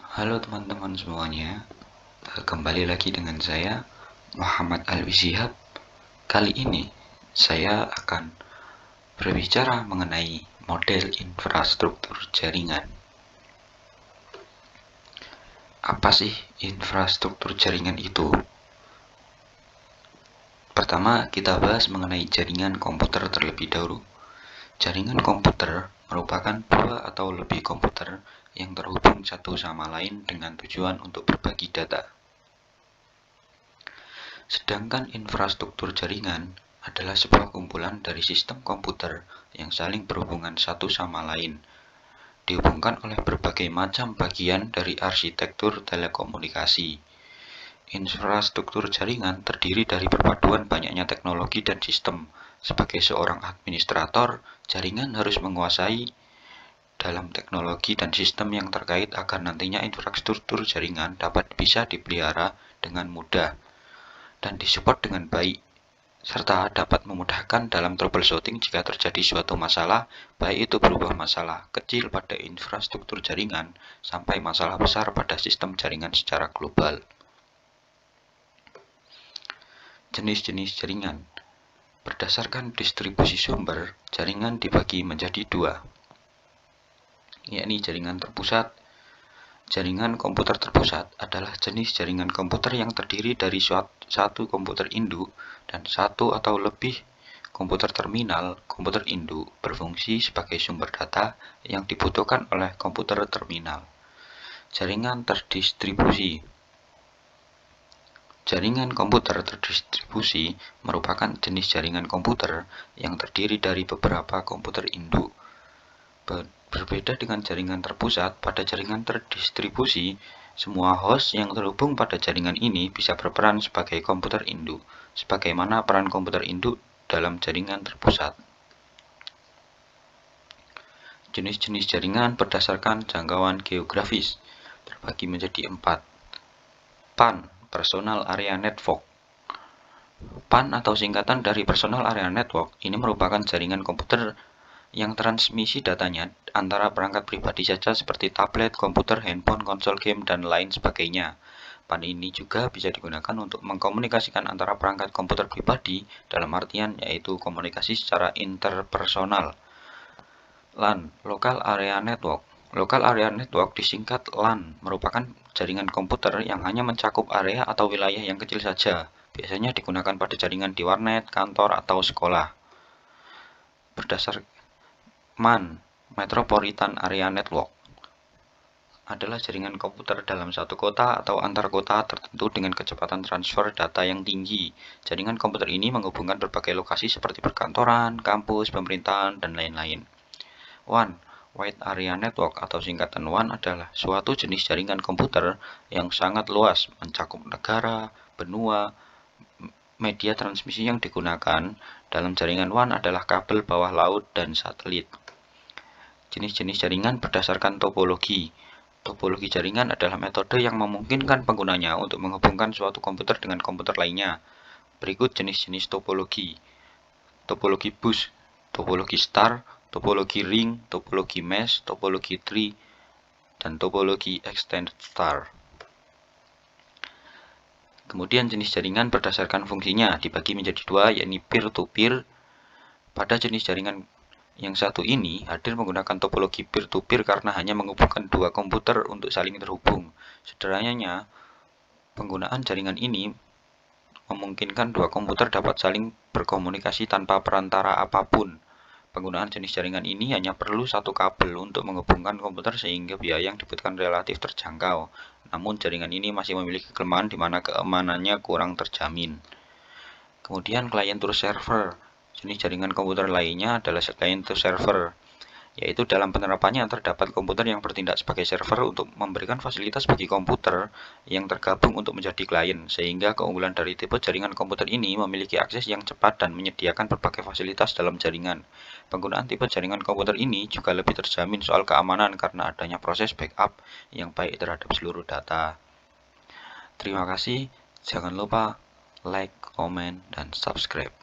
Halo teman-teman semuanya, kembali lagi dengan saya Muhammad Alwi Shihab. Kali ini saya akan berbicara mengenai model infrastruktur jaringan. Apa sih infrastruktur jaringan itu? Pertama, kita bahas mengenai jaringan komputer terlebih dahulu. Jaringan komputer merupakan dua atau lebih komputer yang terhubung satu sama lain dengan tujuan untuk berbagi data. Sedangkan infrastruktur jaringan adalah sebuah kumpulan dari sistem komputer yang saling berhubungan satu sama lain, dihubungkan oleh berbagai macam bagian dari arsitektur telekomunikasi. Infrastruktur jaringan terdiri dari perpaduan banyaknya teknologi dan sistem. Sebagai seorang administrator, jaringan harus menguasai dalam teknologi dan sistem yang terkait agar nantinya infrastruktur jaringan dapat bisa dipelihara dengan mudah dan disupport dengan baik, serta dapat memudahkan dalam troubleshooting jika terjadi suatu masalah, baik itu berupa masalah kecil pada infrastruktur jaringan sampai masalah besar pada sistem jaringan secara global. Jenis-jenis jaringan. Berdasarkan distribusi sumber, jaringan dibagi menjadi dua, yakni jaringan terpusat. Jaringan komputer terpusat adalah jenis jaringan komputer yang terdiri dari satu komputer induk dan satu atau lebih komputer terminal. Komputer induk berfungsi sebagai sumber data yang dibutuhkan oleh komputer terminal. Jaringan terdistribusi. Jaringan komputer terdistribusi merupakan jenis jaringan komputer yang terdiri dari beberapa komputer induk. Berbeda dengan jaringan terpusat, pada jaringan terdistribusi, semua host yang terhubung pada jaringan ini bisa berperan sebagai komputer induk, sebagaimana peran komputer induk dalam jaringan terpusat. Jenis-jenis jaringan berdasarkan jangkauan geografis terbagi menjadi 4. PAN, Personal Area Network. PAN atau singkatan dari Personal Area Network ini merupakan jaringan komputer yang transmisi datanya antara perangkat pribadi saja seperti tablet, komputer, handphone, konsol game, dan lain sebagainya. PAN ini juga bisa digunakan untuk mengkomunikasikan antara perangkat komputer pribadi dalam artian yaitu komunikasi secara interpersonal. LAN, Local Area Network. Local Area Network disingkat LAN merupakan jaringan komputer yang hanya mencakup area atau wilayah yang kecil saja. Biasanya digunakan pada jaringan di warnet, kantor, atau sekolah. MAN, Metropolitan Area Network, adalah jaringan komputer dalam satu kota atau antar kota tertentu dengan kecepatan transfer data yang tinggi. Jaringan komputer ini menghubungkan berbagai lokasi seperti perkantoran, kampus, pemerintahan, dan lain-lain. WAN, Wide Area Network atau singkatan WAN adalah suatu jenis jaringan komputer yang sangat luas, mencakup negara, benua. Media transmisi yang digunakan dalam jaringan WAN adalah kabel bawah laut dan satelit. Jenis-jenis jaringan berdasarkan topologi. Topologi jaringan adalah metode yang memungkinkan penggunanya untuk menghubungkan suatu komputer dengan komputer lainnya. Berikut jenis-jenis topologi. Topologi bus, topologi star, topologi ring, topologi mesh, topologi tree, dan topologi extended star. Kemudian jenis jaringan berdasarkan fungsinya dibagi menjadi dua, yakni peer-to-peer. Pada jenis jaringan yang satu ini hadir menggunakan topologi peer-to-peer karena hanya menghubungkan dua komputer untuk saling terhubung. Sederhananya, penggunaan jaringan ini memungkinkan dua komputer dapat saling berkomunikasi tanpa perantara apapun. Penggunaan jenis jaringan ini hanya perlu satu kabel untuk menghubungkan komputer sehingga biaya yang dibutuhkan relatif terjangkau. Namun jaringan ini masih memiliki kelemahan di mana keamanannya kurang terjamin. Kemudian client to server. Jenis jaringan komputer lainnya adalah client to server, yaitu dalam penerapannya terdapat komputer yang bertindak sebagai server untuk memberikan fasilitas bagi komputer yang tergabung untuk menjadi klien, sehingga keunggulan dari tipe jaringan komputer ini memiliki akses yang cepat dan menyediakan berbagai fasilitas dalam jaringan. Penggunaan tipe jaringan komputer ini juga lebih terjamin soal keamanan karena adanya proses backup yang baik terhadap seluruh data. Terima kasih, jangan lupa like, komen, dan subscribe.